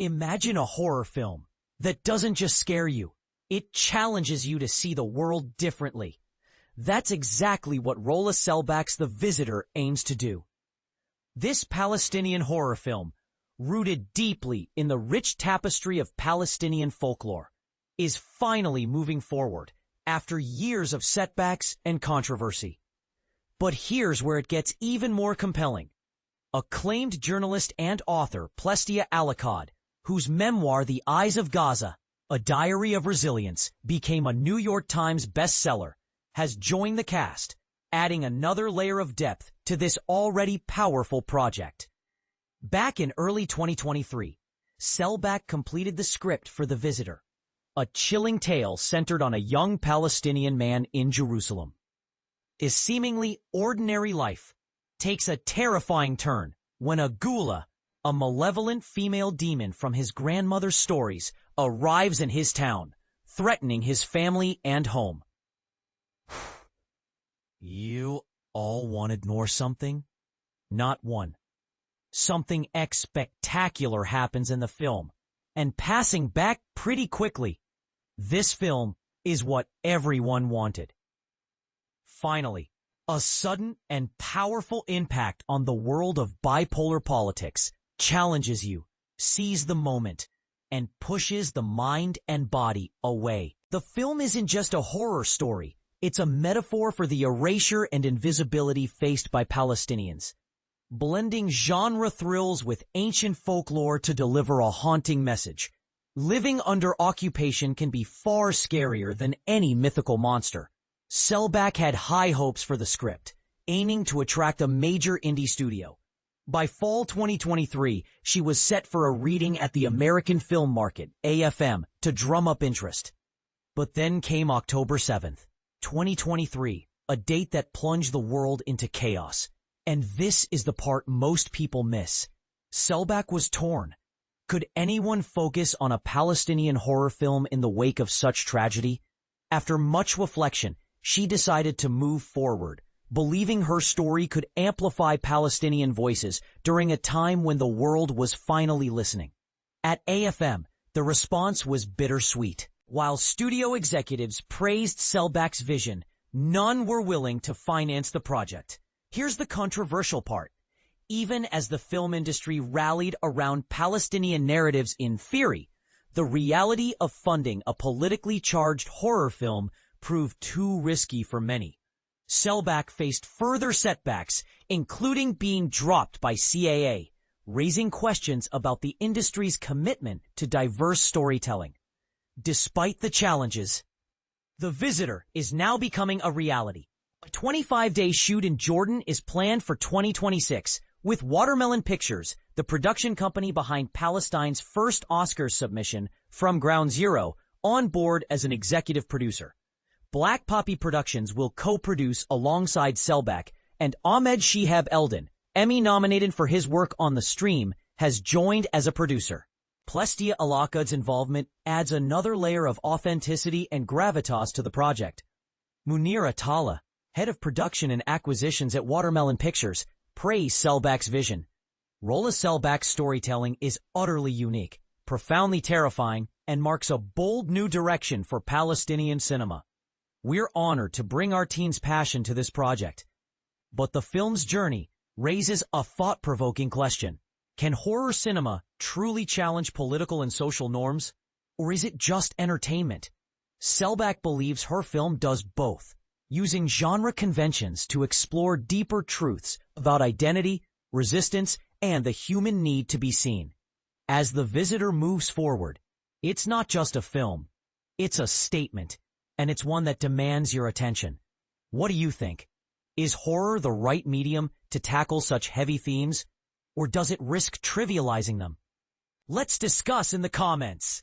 Imagine a horror film that doesn't just scare you, it challenges you to see the world differently. That's exactly what Rolla Selbak's The Visitor aims to do. This Palestinian horror film, rooted deeply in the rich tapestry of Palestinian folklore, is finally moving forward after years of setbacks and controversy. But here's where it gets even more compelling. Acclaimed journalist and author Plestia Alaqad, whose memoir The Eyes of Gaza, A Diary of Resilience, became a New York Times bestseller, has joined the cast, adding another layer of depth to this already powerful project. Back in early 2023, Selbak completed the script for The Visitor, a chilling tale centered on a young Palestinian man in Jerusalem. His seemingly ordinary life takes a terrifying turn when a Ghouleh, a malevolent female demon from his grandmother's stories, arrives in his town, threatening his family and home. You all wanted more something? Not one. Something spectacular happens in the film, and passing back pretty quickly. This film is what everyone wanted. Finally, a sudden and powerful impact on the world of bipolar politics challenges you, seize the moment, and pushes the mind and body away. The film isn't just a horror story. It's a metaphor for the erasure and invisibility faced by Palestinians, blending genre thrills with ancient folklore to deliver a haunting message. Living under occupation can be far scarier than any mythical monster. Selbak had high hopes for the script, aiming to attract a major indie studio. By fall 2023, she was set for a reading at the American Film Market, AFM, to drum up interest. But then came October 7th, 2023, a date that plunged the world into chaos. And this is the part most people miss. Selbak was torn. Could anyone focus on a Palestinian horror film in the wake of such tragedy? After much reflection, she decided to move forward, believing her story could amplify Palestinian voices during a time when the world was finally listening. At AFM, the response was bittersweet. While studio executives praised Selbak's vision, none were willing to finance the project. Here's the controversial part. Even as the film industry rallied around Palestinian narratives in theory, the reality of funding a politically charged horror film proved too risky for many. Selbak faced further setbacks, including being dropped by CAA, raising questions about the industry's commitment to diverse storytelling. Despite the challenges, The Visitor is now becoming a reality. A 25-day shoot in Jordan is planned for 2026, with Watermelon Pictures, the production company behind Palestine's first Oscars submission, From Ground Zero, on board as an executive producer. Black Poppy Productions will co-produce alongside Selbak, and Ahmed Shihab-Eldin, Emmy-nominated for his work on The Stream, has joined as a producer. Plestia Alaqad's involvement adds another layer of authenticity and gravitas to the project. Munira Talla, head of production and acquisitions at Watermelon Pictures, praised Selbak's vision. Rolla Selbak's storytelling is utterly unique, profoundly terrifying, and marks a bold new direction for Palestinian cinema. We're honored to bring our team's passion to this project. But the film's journey raises a thought-provoking question. Can horror cinema truly challenge political and social norms? Or is it just entertainment? Selbak believes her film does both, using genre conventions to explore deeper truths about identity, resistance, and the human need to be seen. As The Visitor moves forward, it's not just a film, it's a statement, and it's one that demands your attention. What do you think? Is horror the right medium to tackle such heavy themes, or does it risk trivializing them? Let's discuss in the comments.